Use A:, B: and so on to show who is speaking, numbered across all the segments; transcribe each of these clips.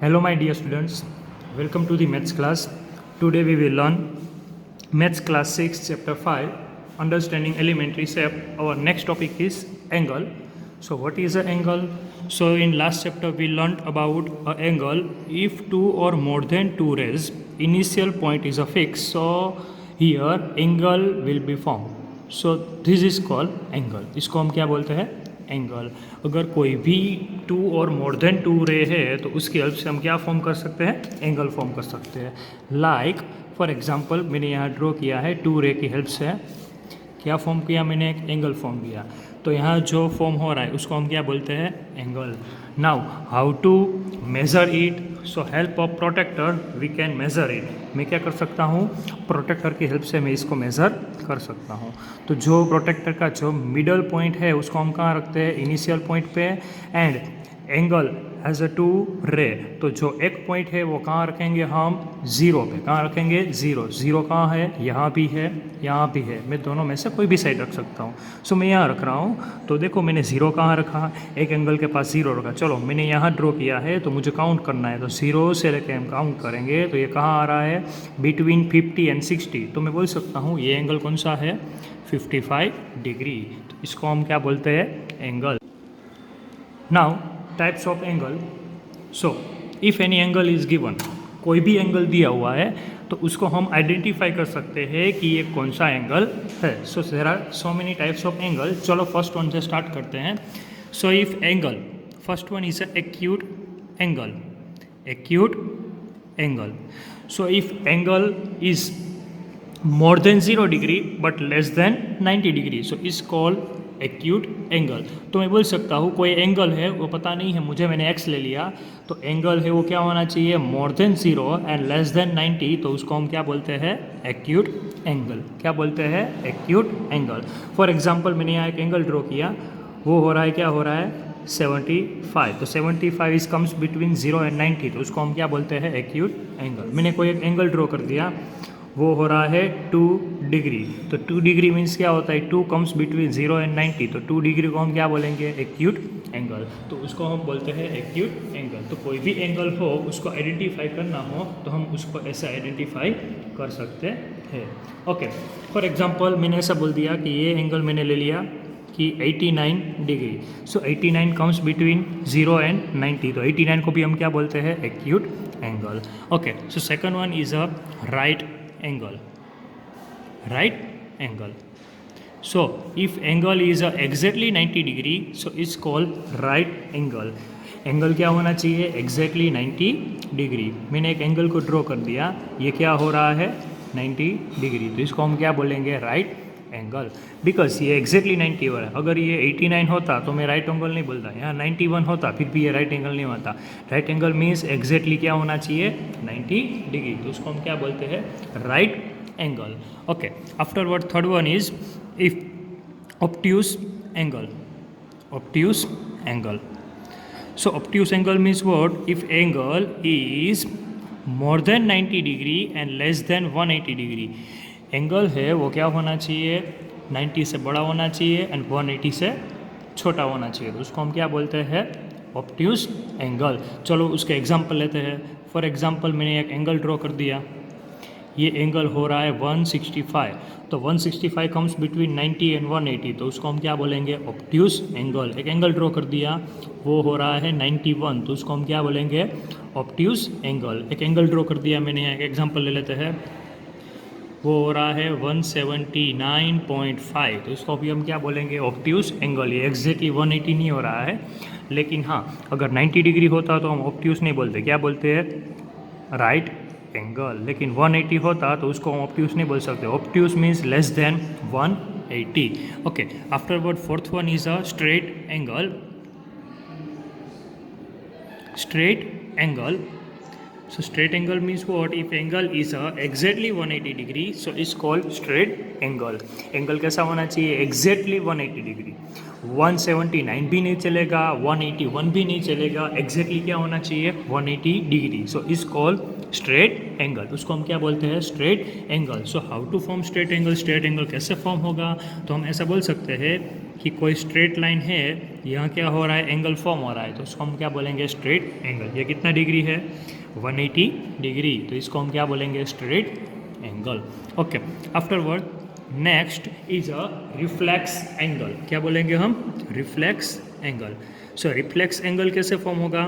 A: Hello my dear students, welcome to the maths class. Today we will learn maths class 6 chapter 5 understanding elementary shape. Our next topic is angle. So what is an angle? So in last chapter we learned about an angle if two or more than two rays initial point is a fixed, so here angle will be formed. So this is called angle. इसको हम क्या बोलते हैं? Angle. अगर कोई भी to और more than to रे है तो उसकी हेल्प से हम क्या फॉर्म कर सकते हैं? एंगल फॉर्म कर सकते हैं. लाइक फॉर एग्जांपल मैंने यहाँ ड्रॉ किया है, टू रे की हेल्प से क्या फॉर्म किया मैंने? एक एंगल फॉर्म किया. तो यहाँ जो फॉर्म हो रहा है उसको हम क्या बोलते हैं? Angle. Now how to measure it? So help of protractor we can measure it. मैं क्या कर सकता हूँ? प्रोटेक्टर की हेल्प से मैं इसको मेज़र कर सकता हूँ. तो जो प्रोटेक्टर का जो मिडल पॉइंट है उसको हम कहाँ रखते हैं? इनिशियल पॉइंट पे. And angle has a two ray, तो जो एक पॉइंट है वो कहाँ रखेंगे हम? ज़ीरो पे. कहाँ रखेंगे? ज़ीरो. ज़ीरो कहाँ है? यहाँ भी है, यहाँ भी है. मैं दोनों में से कोई भी साइड रख सकता हूँ. सो मैं यहाँ रख रहा हूँ. तो देखो मैंने ज़ीरो कहाँ रखा? एक एंगल के पास ज़ीरो रखा. चलो मैंने यहाँ ड्रॉ किया है तो मुझे काउंट करना है. तो ज़ीरो से लेकर हम काउंट करेंगे तो ये कहाँ आ रहा है? Between 50 and 60. तो मैं बोल सकता हूँ ये एंगल कौन सा है? 55 डिग्री. तो इसको हम क्या बोलते हैं? Angle. Now types of angle. So if any angle is given, कोई भी एंगल दिया हुआ है तो उसको हम आइडेंटिफाई कर सकते हैं कि ये कौन सा एंगल है. So there are so many types of angle. चलो फर्स्ट वन से स्टार्ट करते हैं. So if angle, first one is acute angle. Acute angle. So if angle is more than 0 degree but less than 90 degree, so is called acute angle. तो मैं बोल सकता हूँ कोई एंगल है वो पता नहीं है मुझे, मैंने एक्स ले लिया, तो एंगल है वो क्या होना चाहिए? More than 0 and less than 90, तो उसको हम क्या बोलते हैं? Acute angle. क्या बोलते हैं? Acute angle. फॉर एग्जांपल मैंने यहाँ एक एंगल ड्रॉ किया, वो हो रहा है, क्या हो रहा है? 75. तो 75 इज कम्स बिटवीन 0 एंड 90, तो उसको हम क्या बोलते हैं? Acute angle. मैंने कोई एक एंगल ड्रॉ कर दिया, वो हो रहा है 2 डिग्री. तो 2 डिग्री मीन्स क्या होता है? 2 कम्स बिटवीन 0 एंड 90, तो 2 डिग्री को हम क्या बोलेंगे? Acute angle. तो उसको हम बोलते हैं एक्यूट एंगल. तो कोई भी एंगल हो उसको आइडेंटिफाई करना हो तो हम उसको ऐसे आइडेंटिफाई कर सकते हैं. ओके, फॉर एग्जांपल मैंने ऐसा बोल दिया कि ये एंगल मैंने ले लिया कि 89 degree. So 89 comes between 0 and 90, तो 89 को भी हम क्या बोलते हैं? Acute angle. Okay, so second one is a right angle. Right angle. So if angle is exactly 90 degree, so it's called right angle. Angle क्या होना चाहिए? exactly 90 degree. मैंने एक एंगल को ड्रॉ कर दिया, ये क्या हो रहा है? 90 डिग्री. तो इसको हम क्या बोलेंगे? Right angle. बिकॉज ये एग्जैक्टली 90 हो रहा है. अगर ये 89 होता तो मैं राइट एंगल नहीं बोलता. यहाँ 91 होता फिर भी ये राइट एंगल नहीं होता. राइट एंगल मीन्स एग्जैक्टली क्या होना चाहिए? 90 डिग्री. तो उसको हम क्या बोलते हैं? Right angle. Okay, afterward third one is if obtuse angle. Obtuse angle. So obtuse angle means what? If angle is more than 90 degree and less than 180 degree. Angle है वो क्या होना चाहिए? 90 से बड़ा होना चाहिए एंड 180 से छोटा होना चाहिए. तो उसको हम क्या बोलते हैं? Obtuse angle. चलो उसके एग्जांपल लेते हैं. फॉर एग्जांपल मैंने एक एंगल ड्रॉ कर दिया, ये एंगल हो रहा है 165. तो 165 कम्स बिटवीन 90 एंड 180, तो उसको हम क्या बोलेंगे? Obtuse angle. एक एंगल ड्रॉ कर दिया, वो हो रहा है 91, तो उसको हम क्या बोलेंगे? Obtuse angle. एक एंगल ड्रॉ कर दिया मैंने, यहाँ एक एग्जांपल ले लेते हैं, वो हो रहा है 179.5, तो इसको अभी हम क्या बोलेंगे? Obtuse angle. ये एग्जैक्टली 180 नहीं हो रहा है, लेकिन हाँ अगर 90 डिग्री होता तो हम ऑब्ट्यूज नहीं बोलते. क्या बोलते हैं? Right angle. लेकिन 180 होता तो उसको हम ऑब्ट्यूज नहीं बोल सकते. Obtuse means less than 180. Okay, afterward fourth one is a straight angle. Straight angle. So straight angle means what? If angle is exactly 180 degree, so it's called straight angle. Angle कैसा होना चाहिए? Exactly 180 degree. 179 भी नहीं चलेगा, 181 भी नहीं चलेगा, exactly क्या होना चाहिए? 180 degree. So it's called straight angle. उसको हम क्या बोलते हैं? straight angle. So how to form straight angle? straight angle कैसे फॉर्म होगा? तो हम ऐसा बोल सकते हैं कि कोई स्ट्रेट लाइन है, यहाँ क्या हो रहा है, एंगल फॉर्म हो रहा है, तो उसको हम क्या बोलेंगे, स्ट्रेट एंगल। ये कितना डिग्री है, 180 डिग्री, तो इसको हम क्या बोलेंगे, straight angle. Okay, afterward next is a reflex angle. क्या बोलेंगे हम, रिफ्लेक्स एंगल। सो रिफ्लेक्स एंगल कैसे फॉर्म होगा,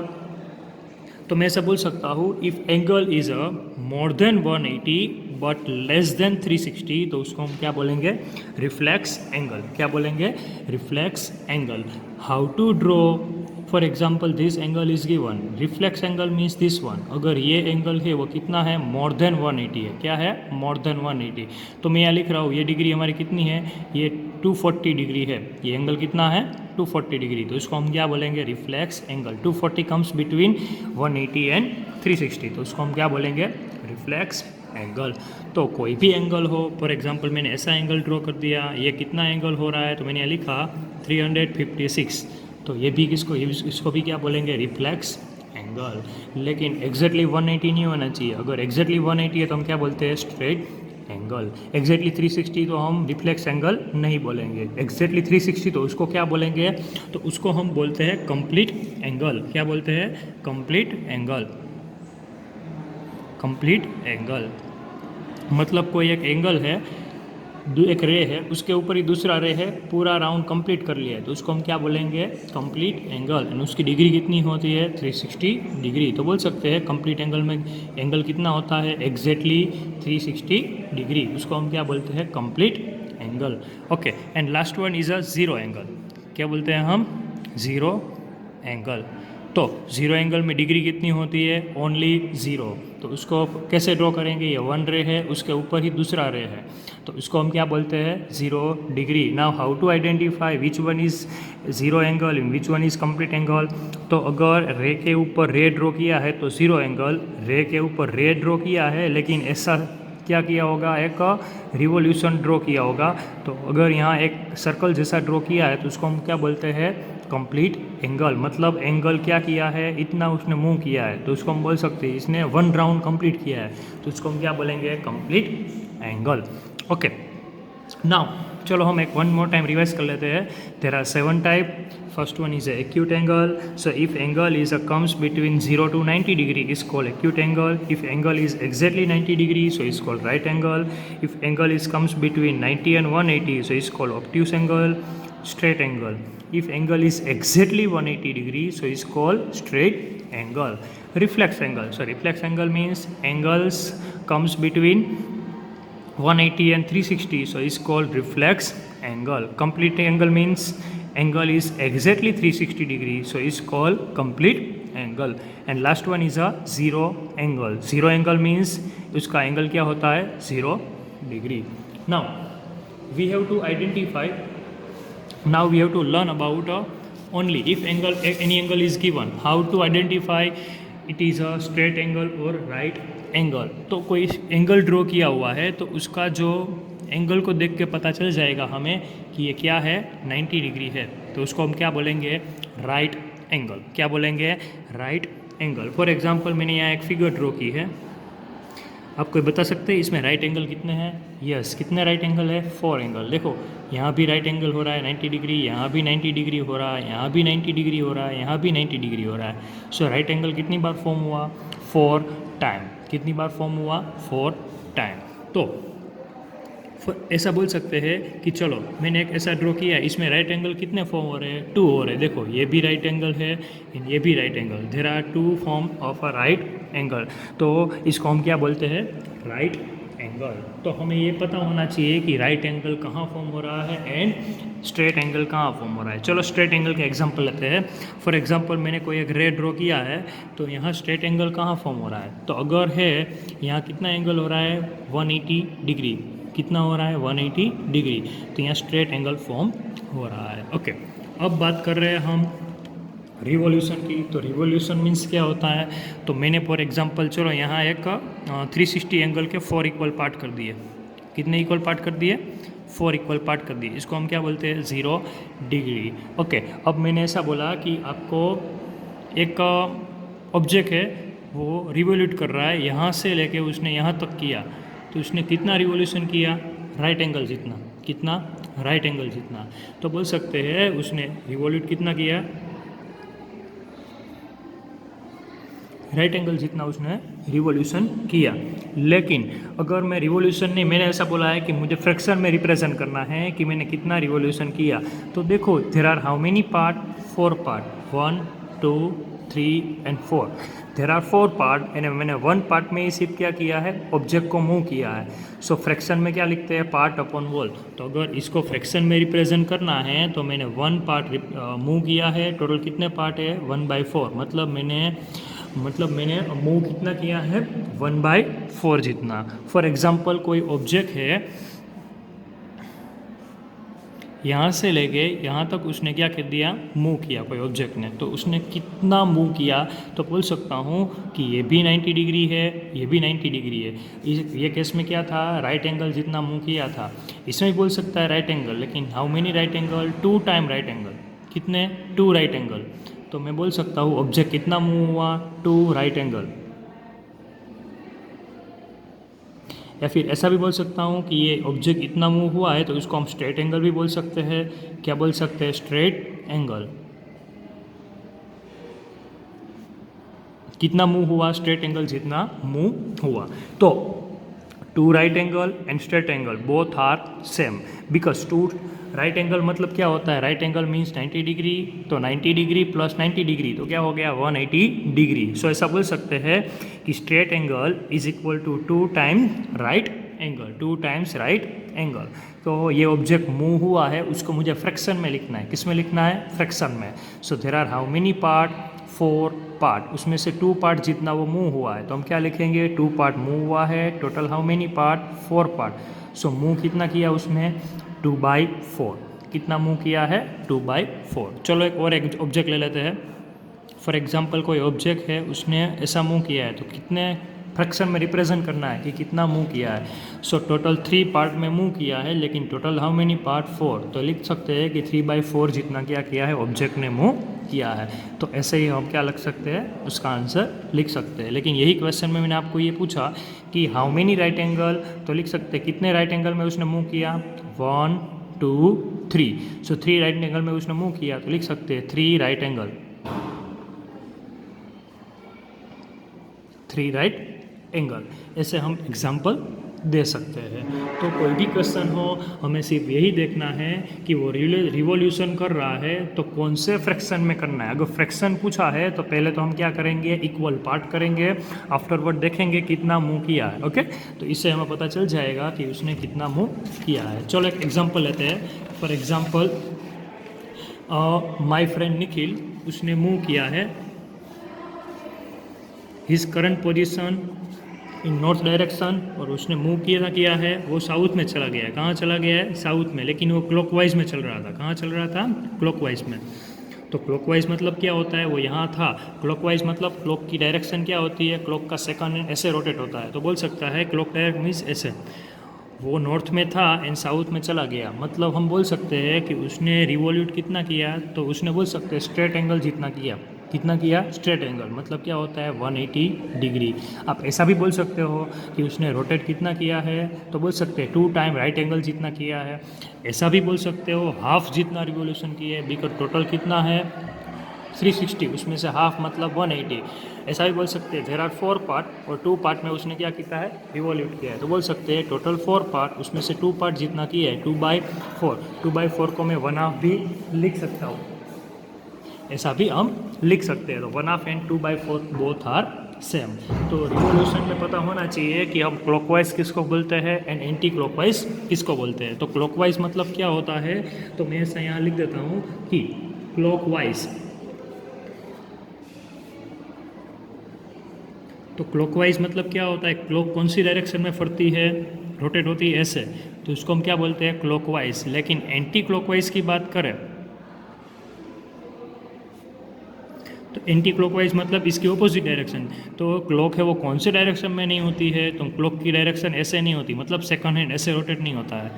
A: तो मैं ऐसा बोल सकता हूँ, if angle is a more than 180 but less than 360, तो उसको हम क्या बोलेंगे, रिफ्लेक्स एंगल। क्या बोलेंगे, reflex angle. How to draw, for example this angle is given, reflex angle means this one, अगर ये एंगल है वो कितना है, मोर देन 180 है। क्या है, मोर देन 180, तो मैं यहाँ लिख रहा हूँ ये डिग्री हमारी कितनी है, ये 240 डिग्री है। ये एंगल कितना है, 240 डिग्री, तो इसको हम क्या बोलेंगे, reflex angle. 240 comes between 180 and 360, तो उसको हम क्या बोलेंगे, रिफ्लेक्स एंगल। तो कोई भी एंगल हो, फॉर एग्जांपल मैंने ऐसा एंगल ड्रॉ कर दिया, ये कितना एंगल हो रहा है, तो मैंने यहाँ लिखा 356, तो ये भी किसको, इसको भी क्या बोलेंगे, रिफ्लेक्स एंगल। लेकिन एग्जैक्टली 180 नहीं होना चाहिए, अगर एग्जैक्टली 180 है तो हम क्या बोलते हैं, स्ट्रेट एंगल। एग्जैक्टली 360 तो हम रिफ्लेक्स एंगल नहीं बोलेंगे, एग्जैक्टली 360 तो उसको क्या बोलेंगे, तो उसको हम बोलते हैं कंप्लीट एंगल। क्या बोलते हैं, कंप्लीट एंगल। कंप्लीट एंगल मतलब कोई एक एंगल है, एक रे है, उसके ऊपर ही दूसरा रे है, पूरा राउंड कंप्लीट कर लिया है, तो उसको हम क्या बोलेंगे, कंप्लीट एंगल। एंड उसकी डिग्री कितनी होती है, 360 डिग्री। तो बोल सकते हैं कंप्लीट एंगल में एंगल कितना होता है, एग्जैक्टली 360 डिग्री, उसको हम क्या बोलते हैं, complete angle. Okay, and last one is a zero angle. क्या बोलते हैं हम, जीरो एंगल। तो जीरो एंगल में डिग्री कितनी होती है, ओनली ज़ीरो। तो उसको कैसे ड्रॉ करेंगे, ये वन रे है, उसके ऊपर ही दूसरा रे है, तो इसको हम क्या बोलते हैं, zero degree. Now how to identify which one is zero angle in which one is complete angle. तो अगर रे के ऊपर रे ड्रॉ किया है तो ज़ीरो एंगल, रे के ऊपर रे ड्रॉ किया है लेकिन ऐसा क्या किया होगा, एक रिवोल्यूशन ड्रॉ किया होगा, तो अगर यहाँ एक सर्कल जैसा ड्रॉ किया है तो उसको हम क्या बोलते हैं, कंप्लीट एंगल। मतलब एंगल क्या किया है, इतना उसने मूव किया है, तो उसको हम बोल सकते हैं इसने वन राउंड कंप्लीट किया है, तो उसको हम क्या बोलेंगे, कंप्लीट एंगल। ओके, नाउ चलो हम एक वन मोर टाइम रिवाइज कर लेते हैं। There are 7 type. First one is acute angle. So if angle is comes between 0 to 90 degree is called acute angle. If angle is exactly 90 degree, so it's called right angle. If angle is comes between 90 and 180, so it's called obtuse angle. Straight angle. If angle is exactly 180 degree, so it's called straight angle. Reflex angle. So reflex angle means angles comes between 180 and 360, so it's called reflex angle. Complete angle means angle is exactly 360 degree, so it's called complete angle. And last one is a zero angle. Zero angle means उसका angle क्या होता है, 0 degree. Now we have to identify, now we have to learn about only if angle, any angle is given, how to identify it is a straight angle or right angle. तो कोई angle draw किया हुआ है तो उसका जो angle को देख के पता चल जाएगा हमें कि ये क्या है, 90 डिग्री है, तो उसको हम क्या बोलेंगे, राइट एंगल। क्या बोलेंगे, राइट एंगल। फॉर एग्जांपल मैंने यहाँ एक फिगर ड्रॉ की है, आप कोई बता सकते हैं इसमें राइट एंगल कितने हैं, यस कितने राइट एंगल है, 4 एंगल। देखो यहाँ भी राइट एंगल हो रहा है 90 डिग्री, यहाँ भी 90 डिग्री हो रहा है, यहाँ भी 90 डिग्री हो रहा है, यहाँ भी 90 डिग्री हो रहा है। सो राइट एंगल कितनी बार फॉर्म हुआ, 4 टाइम। कितनी बार फॉर्म हुआ, 4 टाइम। तो ऐसा बोल सकते हैं कि चलो मैंने एक ऐसा ड्रॉ किया है, इसमें राइट एंगल कितने फॉर्म हो रहे हैं, 2 हो रहे हैं। देखो ये भी राइट एंगल है, ये भी right angle, there are 2 form of a right angle. तो इसको हम क्या बोलते हैं, राइट एंगल। तो हमें ये पता होना चाहिए कि राइट एंगल कहाँ फॉर्म हो रहा है एंड स्ट्रेट एंगल कहाँ फॉर्म हो रहा है। चलो स्ट्रेट एंगल का एग्जांपल लेते हैं। फॉर एग्जांपल मैंने कोई एक रे ड्रॉ किया है, तो यहाँ स्ट्रेट एंगल कहाँ फॉर्म हो रहा है, तो अगर है यहाँ कितना एंगल हो रहा है, 180 डिग्री। कितना हो रहा है, 180 डिग्री, तो यहाँ स्ट्रेट एंगल फॉर्म हो रहा है। ओके, अब बात कर रहे हैं हम रिवॉल्यूशन की। तो रिवॉल्यूशन मीन्स क्या होता है, तो मैंने फॉर एग्जांपल चलो यहाँ एक 360 एंगल के 4 इक्वल पार्ट कर दिए। कितने इक्वल पार्ट कर दिए, 4 इक्वल पार्ट कर दिए। इसको हम क्या बोलते हैं, 0 डिग्री। ओके, अब मैंने ऐसा बोला कि आपको एक ऑब्जेक्ट है वो रिवॉल्यूट कर रहा है, यहाँ से लेके उसने यहाँ तक किया, तो उसने कितना रिवॉल्यूशन किया, राइट एंगल जितना। कितना, राइट एंगल जितना। तो बोल सकते हैं उसने रिवॉल्यूट कितना किया, राइट एंगल जितना उसने रिवॉल्यूशन किया। लेकिन अगर मैं रिवॉल्यूशन नहीं, मैंने ऐसा बोला है कि मुझे फ्रैक्शन में रिप्रेजेंट करना है कि मैंने कितना रिवॉल्यूशन किया, तो देखो there are how many part, 4 part, 1 2 3 and 4, there are 4 part and मैंने 1 पार्ट में ही सिर्फ क्या किया है, ऑब्जेक्ट को मूव किया है। सो फ्रैक्शन में क्या लिखते हैं, पार्ट अपॉन वोल। तो अगर इसको फ्रैक्शन में रिप्रेजेंट करना है तो मैंने 1 पार्ट मूव किया है, टोटल कितने पार्ट है 1/4, मतलब मैंने मूव कितना किया है 1/4 जितना। फॉर एग्जांपल कोई ऑब्जेक्ट है, यहाँ से लेके यहाँ तक उसने क्या कर दिया, मूव किया कोई ऑब्जेक्ट ने, तो उसने कितना मूव किया, तो बोल सकता हूँ कि ये भी 90 डिग्री है, ये भी 90 डिग्री है। ये केस में क्या था, राइट एंगल जितना मूव किया था। इसमें भी बोल सकता है राइट एंगल, लेकिन how many right angle, 2 time right angle, कितने 2 राइट एंगल। तो मैं बोल सकता हूँ ऑब्जेक्ट कितना मूव हुआ, 2 राइट एंगल। या फिर ऐसा भी बोल सकता हूँ कि ये ऑब्जेक्ट इतना मूव हुआ है, तो इसको हम स्ट्रेट एंगल भी बोल सकते हैं। क्या बोल सकते हैं, स्ट्रेट एंगल। कितना मूव हुआ, स्ट्रेट एंगल जितना मूव हुआ। तो 2 right angle and straight angle both are same, because 2 right angle मतलब क्या होता है, राइट एंगल मीन्स 90 डिग्री, तो 90 डिग्री प्लस 90 डिग्री तो क्या हो गया 180 डिग्री। सो ऐसा बोल सकते हैं कि straight angle is equal to 2 time right angle, 2 times right angle. तो ये ऑब्जेक्ट मूव हुआ है, उसको मुझे फ्रैक्शन में लिखना है। किस में लिखना है, फ्रैक्शन में। So there are how many part, 4 part, उसमें से 2 पार्ट जितना वो मूव हुआ है, तो हम क्या लिखेंगे, 2 पार्ट मूव हुआ है, total how many part, 4 part. So move कितना किया उसने, 2/4। कितना मूव किया है, 2/4। चलो एक और ऑब्जेक्ट ले लेते हैं। फॉर एग्जांपल कोई ऑब्जेक्ट है, उसने ऐसा मूव किया है, तो कितने फ्रैक्शन में रिप्रेजेंट करना है कि कितना मूव किया है। सो टोटल 3 पार्ट में मूव किया है, लेकिन टोटल हाउ मेनी पार्ट, 4। तो लिख सकते हैं कि 3/4 जितना क्या किया है, ऑब्जेक्ट ने मूव किया है। तो ऐसे ही हम क्या लिख सकते हैं, उसका आंसर लिख सकते हैं। लेकिन यही क्वेश्चन में मैंने आपको ये पूछा कि हाउ मेनी राइट एंगल, तो लिख सकते हैं कितने राइट एंगल में उसने मूव किया, 1 2 3। सो 3 राइट एंगल में उसने मूव किया, तो लिख सकते हैं 3 राइट एंगल, 3 राइट एंगल। ऐसे हम एग्जाम्पल दे सकते हैं। तो कोई भी क्वेश्चन हो, हमें सिर्फ यही देखना है कि वो रिवॉल्यूशन कर रहा है तो कौन से फ्रैक्शन में करना है। अगर फ्रैक्शन पूछा है तो पहले तो हम क्या करेंगे, इक्वल पार्ट करेंगे, आफ्टरवर्ड देखेंगे कितना मूव किया है। ओके, तो इससे हमें पता चल जाएगा कि उसने कितना मूव किया है। चलो एक एग्जाम्पल लेते हैं। For example my friend Nikhil, उसने मूव किया है his current position in north direction, और उसने मूव किया है वो साउथ में चला गया है। कहाँ चला गया है, साउथ में, लेकिन वो क्लॉकवाइज में चल रहा था। कहाँ चल रहा था, क्लॉकवाइज में। तो क्लॉकवाइज मतलब क्या होता है, वो यहाँ था। क्लॉकवाइज मतलब क्लॉक की डायरेक्शन क्या होती है, क्लॉक का सेकंड ऐसे रोटेट होता है, तो बोल सकता है क्लॉक डायरेक्ट मीन्स ऐसे। वो नॉर्थ में था एंड साउथ में चला गया, मतलब हम बोल सकते हैं कि उसने रिवॉल्यूट कितना किया, तो उसने बोल सकते हैं स्ट्रेट एंगल जितना किया। कितना किया, स्ट्रेट एंगल, मतलब क्या होता है 180 डिग्री। आप ऐसा भी बोल सकते हो कि उसने रोटेट कितना किया है, तो बोल सकते हैं 2 टाइम राइट एंगल जितना किया है। ऐसा भी बोल सकते हो हाफ जितना रिवॉल्यूशन किया है, बिकॉज टोटल कितना है 360, उसमें से हाफ मतलब 180। ऐसा भी बोल सकते हैं देयर आर 4 पार्ट और 2 पार्ट में उसने क्या किया है, रिवॉल्यूट किया है, तो बोल सकते हैं टोटल 4 पार्ट, उसमें से 2 पार्ट जितना किया है 2/4। 2/4 को मैं 1/2 भी लिख सकता हूँ, ऐसा भी हम लिख सकते हैं। तो 1/2 एंड 2/4 बोथ आर सेम। तो रिवॉल्यूशन में पता होना चाहिए कि हम क्लॉकवाइज किसको बोलते हैं एंड एंटी क्लॉकवाइज किसको बोलते हैं। तो क्लॉकवाइज मतलब क्या होता है, तो मैं ऐसा यहाँ लिख देता हूँ कि क्लॉकवाइज, तो क्लॉकवाइज मतलब क्या होता है, क्लॉक कौन सी डायरेक्शन में फरती है, रोटेट होती है ऐसे, तो इसको हम क्या बोलते हैं, क्लॉकवाइज। लेकिन एंटी क्लॉकवाइज की बात करें तो एंटी क्लॉकवाइज मतलब इसकी ऑपोजिट डायरेक्शन। तो क्लॉक है वो कौन से डायरेक्शन में नहीं होती है, तो क्लॉक की डायरेक्शन ऐसे नहीं होती, मतलब सेकंड हैंड ऐसे रोटेट नहीं होता है,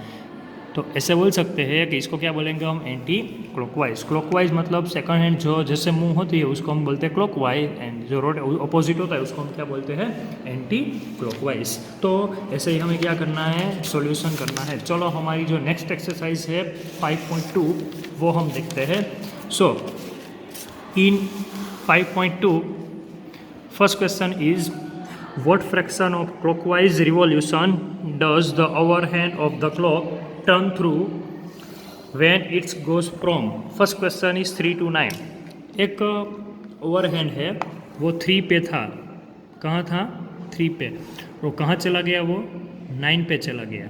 A: तो ऐसे बोल सकते हैं कि इसको क्या बोलेंगे हम, एंटी क्लॉकवाइज। क्लॉकवाइज मतलब सेकंड हैंड जो जैसे मूव होती है उसको हम बोलते हैं क्लॉकवाइज, एंड जो रोड अपोजिट होता है उसको हम क्या बोलते हैं, एंटी क्लॉकवाइज। तो ऐसे ही हमें क्या करना है, सॉल्यूशन करना है। चलो हमारी जो नेक्स्ट एक्सरसाइज है 5.2 वो हम देखते हैं। सो इन 5.2 first question is what fraction of clockwise revolution does the overhand of the clock turn through when it goes from, first question is 3 to 9। एक ओवरहैंड है वो 3 पे था, कहाँ था, 3 पे, वो कहाँ चला गया, वो 9 पे चला गया।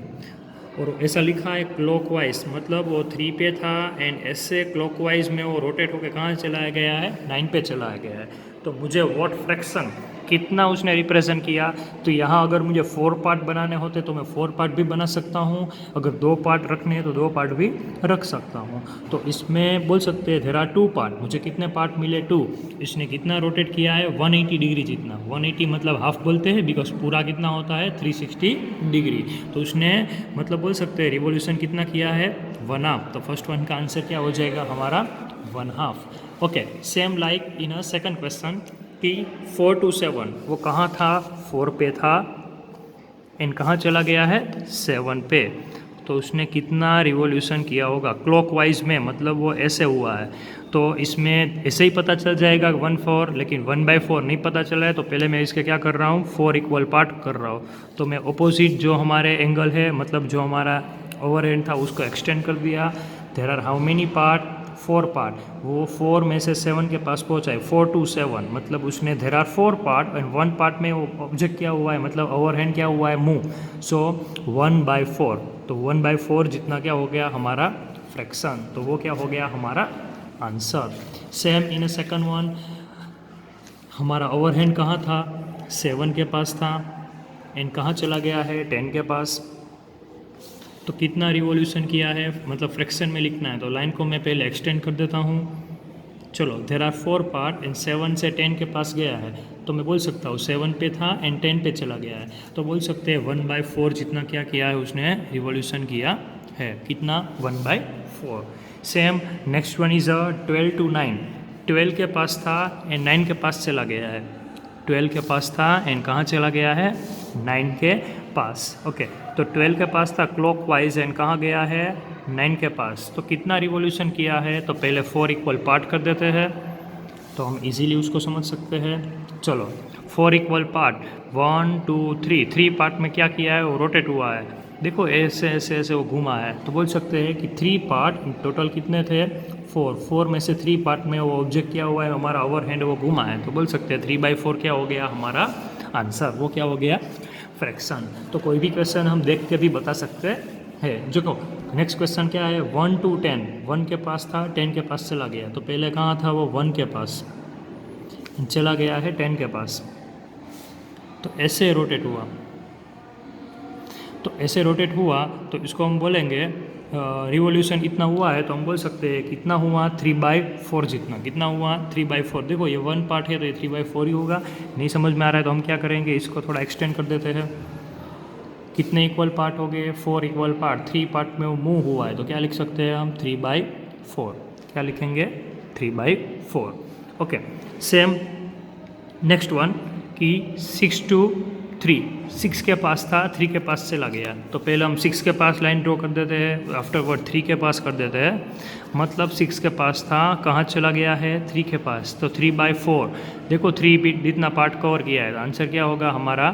A: और ऐसा लिखा है क्लॉकवाइज, मतलब वो 3 पे था एंड ऐसे क्लॉकवाइज में वो रोटेट होकर कहाँ चला गया है, 9 पे चला गया है। तो मुझे व्हाट फ्रैक्शन कितना उसने रिप्रेजेंट किया, तो यहाँ अगर मुझे 4 पार्ट बनाने होते तो मैं 4 पार्ट भी बना सकता हूँ, अगर 2 पार्ट रखने हैं तो 2 पार्ट भी रख सकता हूँ। तो इसमें बोल सकते हैं देयर आर 2 पार्ट, मुझे कितने पार्ट मिले, 2। इसने कितना रोटेट किया है, 180 डिग्री जितना। 180 मतलब हाफ बोलते हैं बिकॉज पूरा कितना होता है, 360 डिग्री। तो उसने मतलब बोल सकते हैं रिवोल्यूशन कितना किया है, 1 हाफ। तो फर्स्ट वन का आंसर क्या हो जाएगा हमारा, 1 half. Okay, same like in a second question कि 4 to 7 वो कहाँ था, 4 पे था एंड कहाँ चला गया है, 7 पे। तो उसने कितना रिवॉल्यूशन किया होगा क्लॉकवाइज में, मतलब वो ऐसे हुआ है। तो इसमें ऐसे ही पता चल जाएगा 1/4, लेकिन 1/4 नहीं पता चला है। तो पहले मैं इसके क्या कर रहा हूँ, 4 इक्वल पार्ट कर रहा हूँ। तो मैं अपोजिट जो हमारे एंगल है, मतलब जो हमारा ओवरहेड था उसको एक्सटेंड कर दिया। There are how many part, 4 part. वो 4 में से 7 के पास पहुंचा है, 4 to 7 मतलब उसने there are 4 part and 1 part में वो ऑब्जेक्ट क्या हुआ है, मतलब ओवरहैंड क्या हुआ है, मूव। सो 1/4, तो 1/4 जितना क्या हो गया हमारा फ्रैक्शन, तो वो क्या हो गया हमारा answer. Same in a second one, हमारा ओवरहैंड कहाँ था, 7 के पास था एंड कहाँ चला गया है, 10 के पास। तो कितना रिवॉल्यूशन किया है, मतलब फ्रैक्शन में लिखना है, तो लाइन को मैं पहले एक्सटेंड कर देता हूँ। चलो, देयर आर 4 पार्ट एंड 7 से 10 के पास गया है, तो मैं बोल सकता हूँ 7 पे था एंड 10 पे चला गया है। तो बोल सकते हैं 1/4 जितना क्या किया है उसने रिवॉल्यूशन किया है, कितना, 1/4। Same next one is 12 to 9। 12 के पास था एंड 9 के पास चला गया है। 12 के पास था एंड कहाँ चला गया है, 9 के पास। ओके, तो 12 के पास था क्लॉकवाइज एंड कहाँ गया है, 9 के पास। तो कितना रिवॉल्यूशन किया है, तो पहले 4 इक्वल पार्ट कर देते हैं, तो हम इजीली उसको समझ सकते हैं। चलो, 4 इक्वल पार्ट, 1 2 3, 3 पार्ट में क्या किया है, वो रोटेट हुआ है। देखो ऐसे ऐसे ऐसे वो घूमा है, तो बोल सकते हैं कि 3 पार्ट टोटल कितने थे, 4 में से 3 पार्ट में वो ऑब्जेक्ट क्या हुआ है, हमारा ओवरहैंड वो घूमा है। तो बोल सकते हैं 3/4 क्या हो गया हमारा आंसर, वो क्या हो गया फ्रैक्शन। तो कोई भी क्वेश्चन हम देख के भी बता सकते हैं। देखो नेक्स्ट क्वेश्चन क्या है, 1 to 10। 1 के पास था, 10 के पास चला गया। तो पहले कहाँ था वो, 1 के पास, चला गया है 10 के पास। तो ऐसे रोटेट हुआ, तो ऐसे रोटेट हुआ, तो इसको हम बोलेंगे रिवॉल्यूशन इतना हुआ है, तो हम बोल सकते हैं कितना हुआ, 3/4 जितना। कितना हुआ, 3/4। देखो ये 1 पार्ट है तो ये 3/4 ही होगा। नहीं समझ में आ रहा है तो हम क्या करेंगे, इसको थोड़ा एक्सटेंड कर देते हैं। कितने इक्वल पार्ट हो गए, 4 इक्वल पार्ट। 3 पार्ट में वो मूव हुआ है, तो क्या लिख सकते हैं हम, 3/4। क्या लिखेंगे, 3/4। ओके, सेम नेक्स्ट वन कि 6 to 3। 6 के पास था, 3 के पास चला गया। तो पहले हम 6 के पास लाइन ड्रॉ कर देते हैं, आफ्टरवर्ड 3 के पास कर देते हैं। मतलब 6 के पास था, कहाँ चला गया है, 3 के पास। तो 3/4। देखो 3 भी जितना पार्ट कवर किया है, आंसर क्या होगा हमारा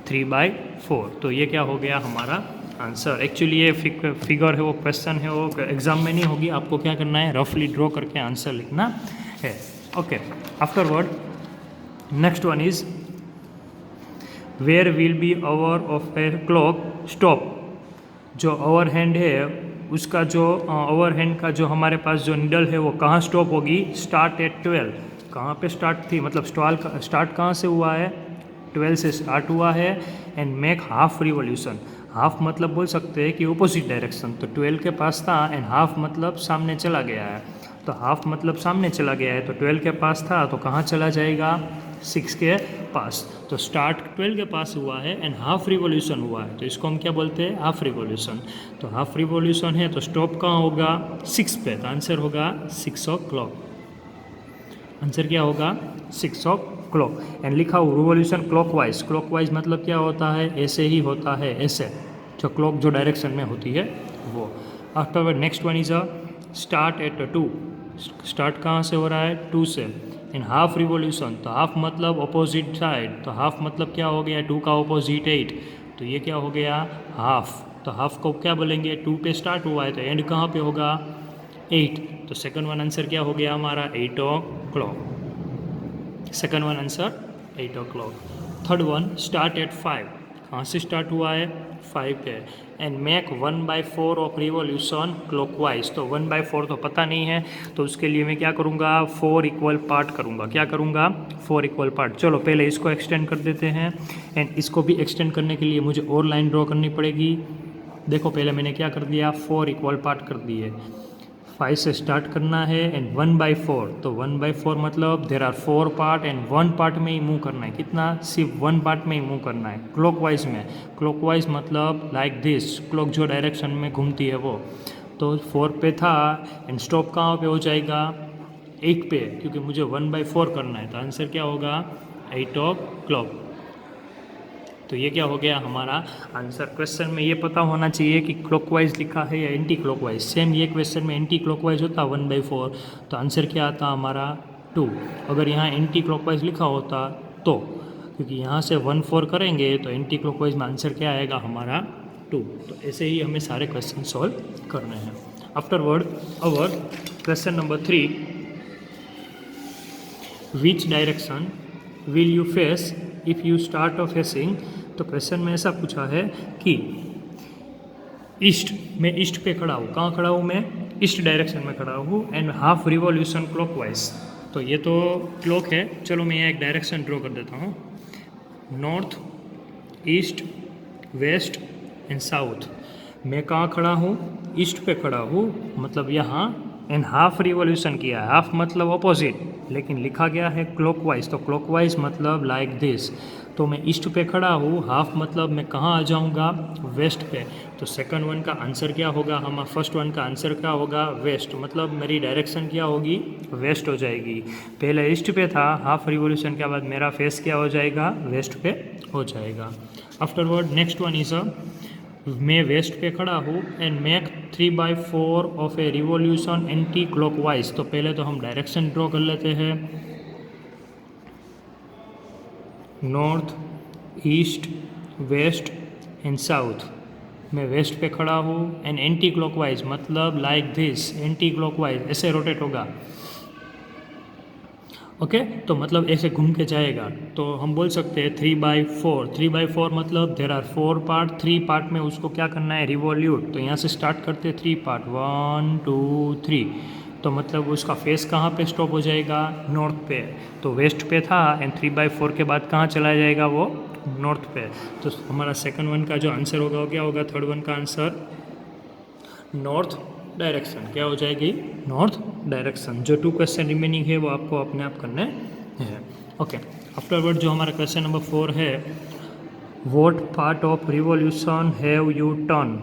A: 3/4। तो ये क्या हो गया हमारा आंसर। एक्चुअली ये फिगर है, वो क्वेश्चन है, वो एग्जाम में नहीं होगी। आपको क्या करना है, रफली ड्रॉ करके आंसर लिखना है। Okay, afterward next one is where will be hour of a clock stop. जो ओवरहैंड है उसका जो ओवरहैंड का जो हमारे पास जो नीडल है वो कहाँ स्टॉप होगी, स्टार्ट एट 12। कहाँ पे स्टार्ट थी, मतलब स्टार्ट कहाँ से हुआ है, 12 से स्टार्ट हुआ है and make half revolution. Half मतलब बोल सकते हैं कि अपोजिट डायरेक्शन। तो 12 के पास था एंड हाफ मतलब सामने चला गया है। तो हाफ मतलब सामने चला गया है, तो 12 के पास था तो कहाँ चला जाएगा, 6 के पास। तो स्टार्ट 12 के पास हुआ है एंड हाफ रिवॉल्यूशन हुआ है, तो इसको हम क्या बोलते हैं, हाफ रिवॉल्यूशन। तो हाफ रिवॉल्यूशन है तो स्टॉप कहाँ होगा, 6 पे, तो आंसर होगा 6 o'clock। आंसर क्या होगा, 6 o'clock। एंड लिखा हो रिवॉल्यूशन क्लॉकवाइज, क्लॉकवाइज मतलब क्या होता है, ऐसे ही होता है, ऐसे जो क्लॉक जो डायरेक्शन में होती है वो। After next one is a start at 2, start कहाँ से हो रहा है, 2 से। इन हाफ रिवॉल्यूशन, तो हाफ मतलब अपोजिट साइड, तो हाफ मतलब क्या हो गया, 2 का अपोजिट 8, तो ये क्या हो गया, हाफ। तो हाफ को क्या बोलेंगे, 2 पे स्टार्ट हुआ है तो एंड कहाँ पे होगा, 8। तो सेकंड वन आंसर क्या हो गया हमारा, 8 o'clock। Second one answer 8 o'clock। Third one start at 5, कहाँ से स्टार्ट हुआ है, 5 पे। And make 1/4 of revolution clockwise, तो 1/4 तो पता नहीं है, तो उसके लिए मैं क्या करूँगा, 4 इक्वल पार्ट करूँगा। क्या करूँगा, 4 इक्वल पार्ट। चलो पहले इसको एक्सटेंड कर देते हैं, एंड इसको भी एक्सटेंड करने के लिए मुझे और लाइन ड्रॉ करनी पड़ेगी। देखो पहले मैंने क्या कर दिया, 4 इक्वल पार्ट कर दिए। 5 से स्टार्ट करना है एंड 1/4, तो 1/4 मतलब there are 4 part and 1 part में ही मूव करना है। कितना, सिर्फ 1 पार्ट में ही मूव करना है क्लॉकवाइज में। क्लॉकवाइज मतलब लाइक दिस, क्लॉक जो डायरेक्शन में घूमती है वो। तो 4 पे था एंड स्टॉप कहाँ पे हो जाएगा, 8 पे, क्योंकि मुझे 1/4 करना है। तो आंसर क्या होगा, 8 o'clock। तो ये क्या हो गया हमारा आंसर। क्वेश्चन में ये पता होना चाहिए कि क्लॉकवाइज लिखा है या एंटी क्लॉकवाइज। सेम ये क्वेश्चन में एंटी क्लॉकवाइज होता 1/4, तो आंसर क्या आता हमारा 2। अगर यहाँ एंटी क्लॉकवाइज लिखा होता तो, क्योंकि यहाँ से 1/4 करेंगे तो एंटी क्लॉकवाइज में आंसर क्या आएगा हमारा 2। तो ऐसे ही हमें सारे क्वेश्चन सॉल्व करने हैं। Afterward our question number 3, which direction will you face if you start of facing. तो क्वेश्चन में ऐसा पूछा है कि ईस्ट, मैं ईस्ट पे खड़ा हूँ, कहाँ खड़ा हूँ मैं, ईस्ट डायरेक्शन में खड़ा हूँ एंड हाफ रिवॉल्यूशन क्लॉकवाइज। तो ये तो क्लॉक है, चलो मैं यहाँ एक डायरेक्शन ड्रॉ कर देता हूँ, north, east, west and south. मैं कहाँ खड़ा हूँ, ईस्ट पे खड़ा हूँ, मतलब यहाँ, एंड हाफ रिवॉल्यूशन किया है। हाफ मतलब अपोजिट, लेकिन लिखा गया है क्लॉकवाइज, तो क्लॉकवाइज मतलब लाइक दिस। तो मैं ईस्ट पे खड़ा हूँ, हाफ मतलब मैं कहाँ आ जाऊँगा, वेस्ट पे। तो सेकंड वन का आंसर क्या होगा, हमारा फर्स्ट वन का आंसर क्या होगा, वेस्ट, मतलब मेरी डायरेक्शन क्या होगी, वेस्ट हो जाएगी। पहले ईस्ट पे था, हाफ रिवॉल्यूशन के बाद मेरा फेस क्या हो जाएगा, वेस्ट पे हो जाएगा। आफ्टरवर्ड नेक्स्ट वन इज मैं वेस्ट पे खड़ा हूँ and make 3/4 of a revolution anti clockwise. तो पहले तो हम डायरेक्शन ड्रॉ कर लेते हैं, north, east, west and south. मैं वेस्ट पे खड़ा हूँ एंड एंटी क्लॉकवाइज मतलब लाइक दिस, एंटी क्लॉकवाइज ऐसे रोटेट होगा, ओके तो मतलब ऐसे घूम के जाएगा। तो हम बोल सकते हैं 3/4, 3/4 मतलब देर आर 4 पार्ट, 3 पार्ट में उसको क्या करना है, रिवॉल्यूट। तो यहाँ से स्टार्ट करते हैं 3 पार्ट, 1 2 3, तो मतलब उसका फेस कहाँ पे स्टॉप हो जाएगा, नॉर्थ पे। तो वेस्ट पे था एंड 3/4 के बाद कहाँ चला जाएगा वो, नॉर्थ पे। तो हमारा सेकंड वन का जो आंसर होगा वो क्या होगा, थर्ड वन का आंसर नॉर्थ डायरेक्शन, क्या हो जाएगी, नॉर्थ डायरेक्शन। जो 2 क्वेश्चन रिमेनिंग है वो आपको अपने आप करने हैं, ओके। आफ्टरवर्ड जो हमारा क्वेश्चन नंबर 4 है, what part of revolution have U turn.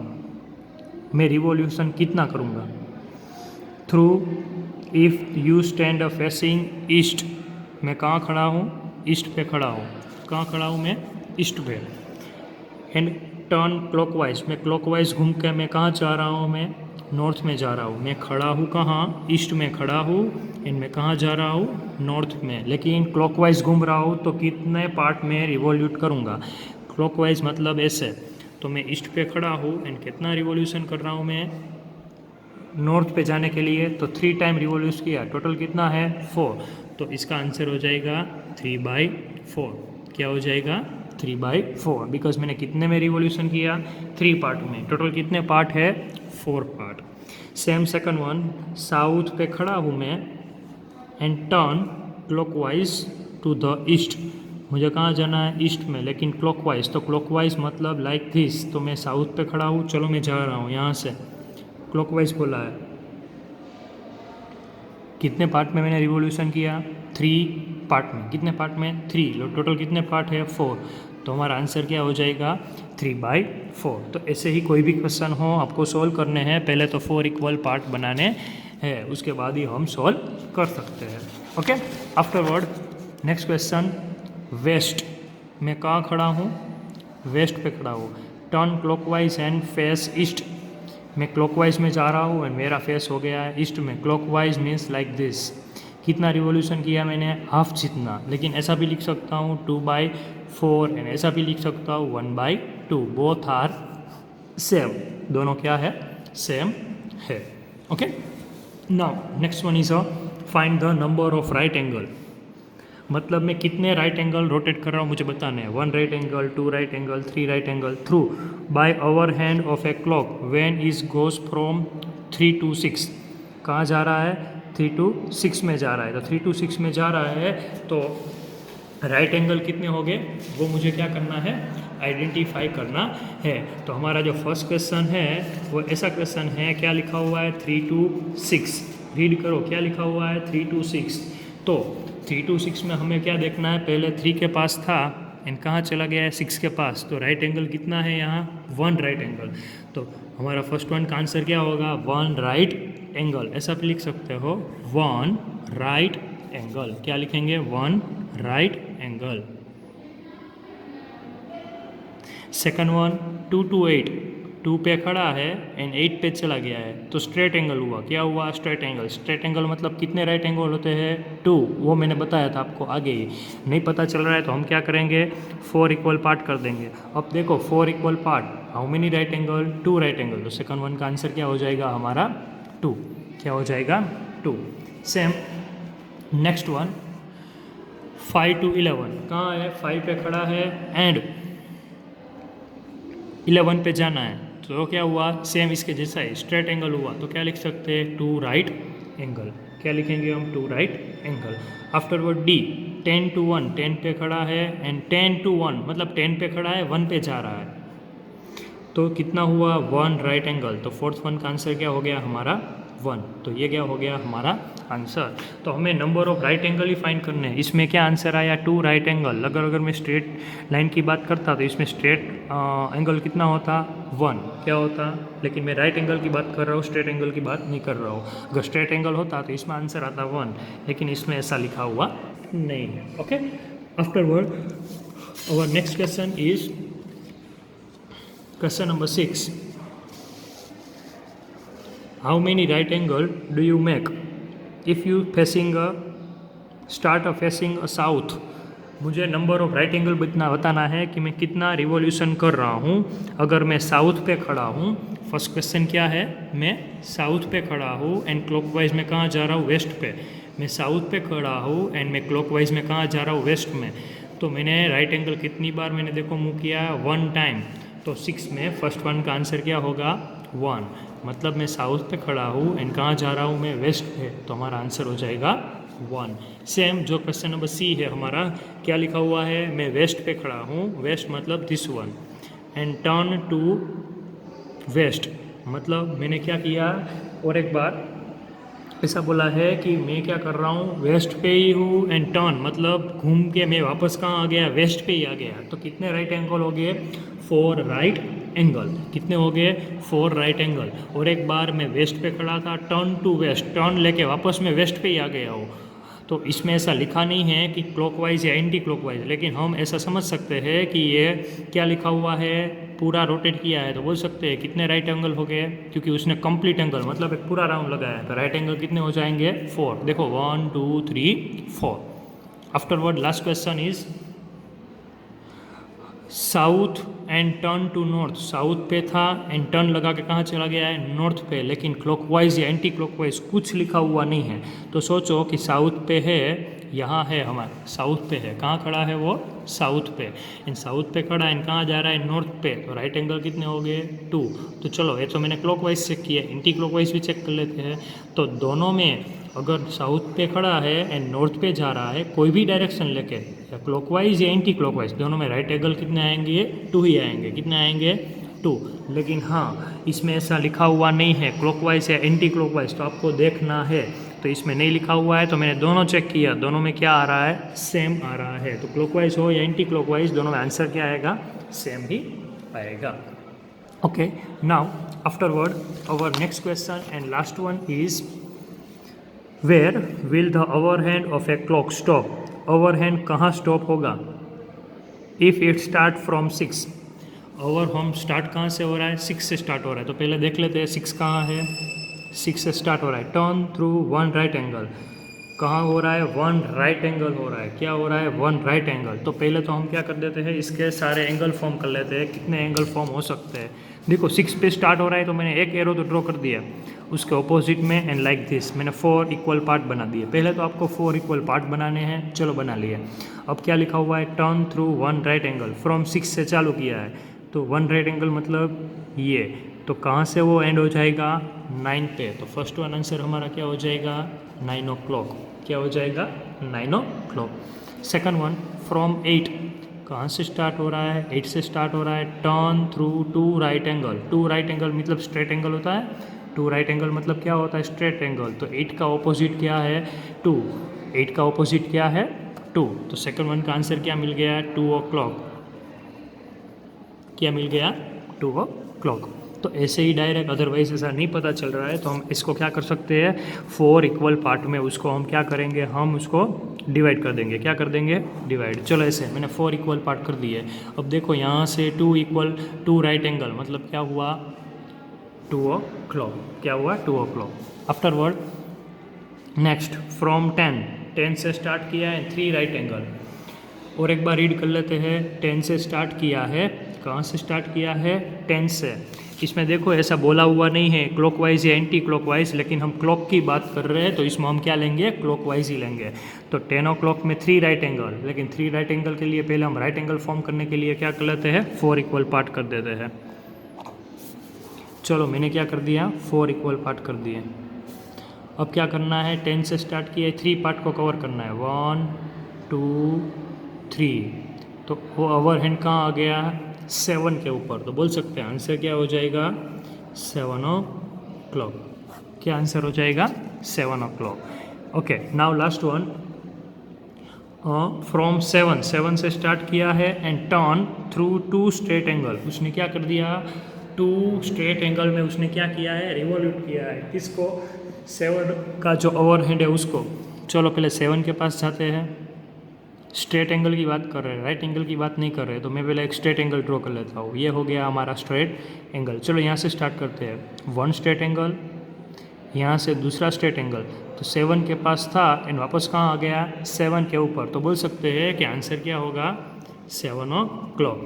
A: मैं रिवॉल्यूशन कितना करूँगा, through if you stand facing east. मैं कहाँ खड़ा हूँ, ईस्ट पे खड़ा हूँ, कहाँ खड़ा हूँ मैं, ईस्ट पे। एंड टर्न क्लॉकवाइज, मैं क्लॉकवाइज घूम के मैं कहाँ जा रहा हूँ, मैं नॉर्थ में जा रहा हूँ। मैं खड़ा हूँ कहाँ, ईस्ट में खड़ा हूँ एंड मैं कहाँ जा रहा हूँ, नॉर्थ में, लेकिन क्लॉकवाइज घूम रहा हूँ। तो कितने पार्ट में रिवॉल्यूट करूँगा, क्लॉकवाइज मतलब ऐसे। तो मैं ईस्ट पे खड़ा हूँ एंड कितना रिवॉल्यूशन कर रहा हूँ मैं, नॉर्थ पे जाने के लिए। तो 3 टाइम रिवॉल्यूशन किया, टोटल कितना है, 4। तो इसका आंसर हो जाएगा 3/4। क्या हो जाएगा, 3/4, बिकॉज मैंने कितने में रिवॉल्यूशन किया, 3 पार्ट में। टोटल कितने पार्ट है, 4 part. Same second one, south पे खड़ा हूँ मैं and turn clockwise to the east. मुझे कहाँ जाना है, ईस्ट में, लेकिन क्लॉकवाइज। तो क्लॉकवाइज मतलब लाइक दिस। तो मैं साउथ पे खड़ा हूँ, चलो मैं जा रहा हूँ यहाँ से, क्लॉकवाइज बोला है। कितने पार्ट में मैंने रिवॉल्यूशन किया, 3 पार्ट में, कितने पार्ट में 3, टोटल कितने पार्ट है 4, तो हमारा आंसर क्या हो जाएगा 3/4। तो ऐसे ही कोई भी क्वेश्चन हो आपको सोल्व करने हैं, पहले तो 4 इक्वल पार्ट बनाने हैं, उसके बाद ही हम सोल्व कर सकते हैं। Okay, afterward next question, west, मैं कहाँ खड़ा हूँ, वेस्ट पे खड़ा हूँ। Turn clockwise and face east, मैं क्लॉकवाइज में जा रहा हूँ एंड मेरा फेस हो गया है ईस्ट में। क्लॉकवाइज मीन्स लाइक दिस, कितना रिवॉल्यूशन किया मैंने, हाफ जितना, लेकिन ऐसा भी लिख सकता हूँ 2/4 एंड ऐसा भी लिख सकता हूँ 1/2, बोथ आर सेम, दोनों क्या है, सेम है। Okay, now next one is find the number of right angle, मतलब मैं कितने राइट एंगल रोटेट कर रहा हूँ मुझे बताना है। 1 right angle, 2 right angle, 3 right angle through by hour hand of a clock when is goes from 3 to 6, कहाँ जा रहा है 3 to 6 में जा रहा है। तो 3 to 6 में जा रहा है तो राइट एंगल कितने हो गए वो मुझे क्या करना है, आइडेंटिफाई करना है। तो हमारा जो फर्स्ट क्वेश्चन है वो ऐसा क्वेश्चन है, क्या लिखा हुआ है 3 to 6, रीड करो क्या लिखा हुआ है 3 to 6। तो 3 to 6 में हमें क्या देखना है, पहले 3 के पास था एंड कहाँ चला गया है 6 के पास, तो राइट एंगल कितना है यहाँ 1 राइट एंगल। तो हमारा फर्स्ट वन का आंसर क्या होगा 1 राइट एंगल, ऐसा भी लिख सकते हो 1 राइट एंगल, क्या लिखेंगे 1 right angle. Second one 2 to 8, 2 पे खड़ा है एंड 8 पे चला गया है, तो स्ट्रेट एंगल हुआ, क्या हुआ स्ट्रेट एंगल। स्ट्रेट एंगल मतलब कितने राइट एंगल होते हैं 2, वो मैंने बताया था आपको आगे ही, नहीं पता चल रहा है तो हम क्या करेंगे 4 इक्वल पार्ट कर देंगे। अब देखो 4 equal part, how many right angle 2 right angle, तो सेकंड वन का आंसर क्या हो जाएगा हमारा 2, क्या हो जाएगा 2। सेम नेक्स्ट वन 5 to 11, कहाँ है 5 पे खड़ा है एंड 11 पे जाना है, तो क्या हुआ सेम इसके जैसा है स्ट्रेट एंगल हुआ, तो क्या लिख सकते हैं 2 राइट एंगल, क्या लिखेंगे हम 2 right angle. Afterward D 10 to 1, 10 पे खड़ा है एंड 10 to 1 मतलब 10 पे खड़ा है 1 पे जा रहा है, तो कितना हुआ 1 राइट एंगल। तो फोर्थ वन का आंसर क्या हो गया हमारा 1, तो ये क्या हो गया हमारा आंसर। तो हमें number of right angle he find करने हैं। इसमें क्या आंसर आया 2 राइट एंगल। अगर मैं स्ट्रेट लाइन की बात करता तो इसमें स्ट्रेट एंगल कितना होता 1, क्या होता, लेकिन मैं राइट एंगल की बात कर रहा हूँ, स्ट्रेट एंगल की बात नहीं कर रहा हूँ। अगर स्ट्रेट एंगल होता तो इसमें आंसर आता 1, लेकिन इसमें ऐसा लिखा हुआ नहीं है। Okay, afterward our next question is question number 6, how many right angle do you make if you facing a start of facing a south। मुझे नंबर ऑफ राइट एंगल बताना है कि मैं कितना रिवॉल्यूशन कर रहा हूँ अगर मैं साउथ पे खड़ा हूँ। फर्स्ट क्वेश्चन क्या है, मैं साउथ पे खड़ा हूँ एंड क्लॉकवाइज में कहाँ जा रहा हूँ वेस्ट पे। मैं साउथ पे खड़ा हूँ एंड मैं क्लॉकवाइज में कहाँ जा रहा हूँ वेस्ट में। तो मैंने राइट एंगल कितनी बार मैंने देखो मूव किया 1 टाइम, तो 6 में फर्स्ट वन का आंसर क्या होगा 1, मतलब मैं साउथ पे खड़ा हूँ एंड कहाँ जा रहा हूँ मैं वेस्ट पे, तो हमारा आंसर हो जाएगा 1। सेम जो क्वेश्चन नंबर सी है हमारा, क्या लिखा हुआ है मैं वेस्ट पे खड़ा हूँ, वेस्ट मतलब this one, and turn to west मतलब मैंने क्या किया, और एक बार ऐसा बोला है कि मैं क्या कर रहा हूँ वेस्ट पे ही हूँ एंड टर्न मतलब घूम के मैं वापस कहाँ आ गया वेस्ट पे ही आ गया। तो कितने राइट एंगल हो गए 4 राइट एंगल, कितने हो गए 4 राइट एंगल। और एक बार मैं वेस्ट पे खड़ा था, टर्न टू वेस्ट, टर्न लेके वापस मैं वेस्ट पे ही आ गया हूँ। तो इसमें ऐसा लिखा नहीं है कि क्लॉकवाइज या एंटी क्लॉकवाइज, लेकिन हम ऐसा समझ सकते हैं कि ये क्या लिखा हुआ है पूरा रोटेट किया है, तो बोल सकते हैं कितने राइट एंगल हो गए, क्योंकि उसने कंप्लीट एंगल मतलब एक पूरा राउंड लगाया है, तो राइट एंगल कितने हो जाएंगे 4। देखो 1 2 3 4। Afterward last question is south and turn to north. South पे था एंड टर्न लगा के कहाँ चला गया है नॉर्थ पे, लेकिन क्लॉकवाइज या एंटी क्लॉकवाइज कुछ लिखा हुआ नहीं है। तो सोचो कि साउथ पे है, यहाँ है हमारा साउथ पे है, कहाँ खड़ा है वो साउथ पे, इन साउथ पे खड़ा है, कहाँ जा रहा है नॉर्थ पे, तो राइट एंगल कितने हो गए 2। तो चलो ये तो मैंने क्लॉकवाइज चेक किया, एंटी क्लॉकवाइज भी चेक कर लेते हैं। तो दोनों में अगर साउथ पे खड़ा है एंड नॉर्थ पे जा रहा है कोई भी डायरेक्शन लेके, या क्लॉकवाइज या एंटी क्लॉकवाइज, दोनों में राइट एंगल कितने आएंगे 2 ही आएंगे, कितने आएंगे 2। लेकिन हाँ इसमें ऐसा लिखा हुआ नहीं है क्लॉकवाइज या एंटी क्लॉकवाइज, तो आपको देखना है तो इसमें नहीं लिखा हुआ है, तो मैंने दोनों चेक किया, दोनों में क्या आ रहा है, सेम आ रहा है। तो क्लॉकवाइज हो या एंटी क्लॉकवाइज, दोनों में आंसर क्या आएगा, सेम ही आएगा। Okay, now afterward our next question and last one is where will the hour hand of a clock stop. Hour hand कहाँ स्टॉप होगा, if it start from 6। Hour हम start कहाँ से हो रहा है, 6 से स्टार्ट हो रहा है। तो पहले देख लेते हैं 6 कहाँ है, 6 से स्टार्ट हो रहा है। Turn through one right angle, कहाँ हो रहा है, वन राइट एंगल हो रहा है। क्या हो रहा है, वन राइट एंगल। तो पहले तो हम क्या कर देते हैं, इसके सारे एंगल फॉर्म कर लेते हैं। कितने एंगल फॉर्म हो सकते हैं, देखो 6 पे स्टार्ट हो रहा है, तो मैंने एक एरो तो ड्रॉ कर दिया उसके ऑपोजिट में, एंड लाइक दिस मैंने 4 इक्वल पार्ट बना दिए। पहले तो आपको 4 इक्वल पार्ट बनाने हैं, चलो बना लिए। अब क्या लिखा हुआ है, turn through one right angle, from 6 से चालू किया है, तो वन राइट एंगल मतलब ये, तो कहाँ से वो एंड हो जाएगा, 9 पे। तो फर्स्ट वन आंसर हमारा क्या हो जाएगा, 9 o'clock। क्या हो जाएगा, 9 o'clock। सेकंड वन, फ्रॉम 8, कहाँ से स्टार्ट हो रहा है, 8 से स्टार्ट हो रहा है। Turn through 2 right angle, 2 right angle मतलब स्ट्रेट एंगल होता है, 2 राइट एंगल मतलब क्या होता है, स्ट्रेट एंगल। तो 8 का ऑपोजिट क्या है, 2। 8 का ऑपोजिट क्या है, 2। तो सेकंड वन का आंसर क्या मिल गया, 2 o'clock। क्या मिल गया, 2 o'clock। तो ऐसे ही डायरेक्ट, अदरवाइज ऐसा नहीं पता चल रहा है तो हम इसको क्या कर सकते हैं, 4 इक्वल पार्ट में उसको हम क्या करेंगे, हम उसको डिवाइड कर देंगे। क्या कर देंगे, डिवाइड। चलो ऐसे मैंने 4 इक्वल पार्ट कर दिए। अब देखो यहाँ से 2 इक्वल 2 राइट एंगल मतलब क्या हुआ, 2 o'clock। क्या हुआ, 2 o'clock। आफ्टरवर्ड नेक्स्ट, फ्रॉम 10 से स्टार्ट किया है, 3 राइट एंगल। और एक बार रीड कर लेते हैं, 10 से स्टार्ट किया है, कहाँ से स्टार्ट किया है, 10 से। इसमें देखो ऐसा बोला हुआ नहीं है क्लॉकवाइज या एंटी क्लॉकवाइज, लेकिन हम क्लॉक की बात कर रहे हैं तो इसमें हम क्या लेंगे, क्लॉकवाइज ही लेंगे। तो 10 o'clock में 3 राइट एंगल, लेकिन 3 राइट एंगल के लिए पहले हम राइट एंगल फॉर्म करने के लिए क्या कर लेते हैं, 4 इक्वल पार्ट कर देते हैं। चलो मैंने क्या कर दिया, 4 इक्वल पार्ट कर दिए। अब क्या करना है, 10 से स्टार्ट किया है, 3 पार्ट को कवर करना है, 1 2 3। तो वो ओवर हैंड कहाँ आ गया, 7 के ऊपर। तो बोल सकते हैं आंसर क्या हो जाएगा, 7 o'clock। क्या आंसर हो जाएगा, 7 o'clock। Okay, now last one, from 7 से स्टार्ट किया है and turn through 2 straight angle. उसने क्या कर दिया, 2 स्ट्रेट एंगल में उसने क्या किया है, रिवॉल्यूट किया है। किसको, 7 का जो ओवर हैंड है उसको। चलो पहले 7 के पास जाते हैं, स्ट्रेट एंगल की बात कर रहे हैं, राइट एंगल की बात नहीं कर रहे, तो मैं पहले एक स्ट्रेट एंगल ड्रॉ कर लेता हूँ। ये हो गया हमारा स्ट्रेट एंगल। चलो यहाँ से स्टार्ट करते हैं, 1 स्ट्रेट एंगल, यहाँ से दूसरा स्ट्रेट एंगल। तो 7 के पास था एंड वापस कहाँ आ गया, 7 के ऊपर। तो बोल सकते हैं कि आंसर क्या होगा, 7 o'clock।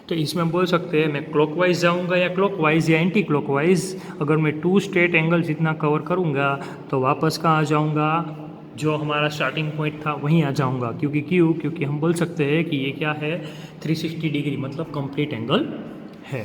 A: तो इसमें बोल सकते हैं मैं क्लॉकवाइज जाऊंगा या क्लॉकवाइज या एंटी क्लॉकवाइज। अगर मैं 2 स्ट्रेट एंगल जितना कवर करूंगा तो वापस कहाँ आ जाऊंगा, जो हमारा स्टार्टिंग पॉइंट था वहीं आ जाऊंगा। क्योंकि हम बोल सकते हैं कि ये क्या है, 360 डिग्री मतलब कंप्लीट एंगल है।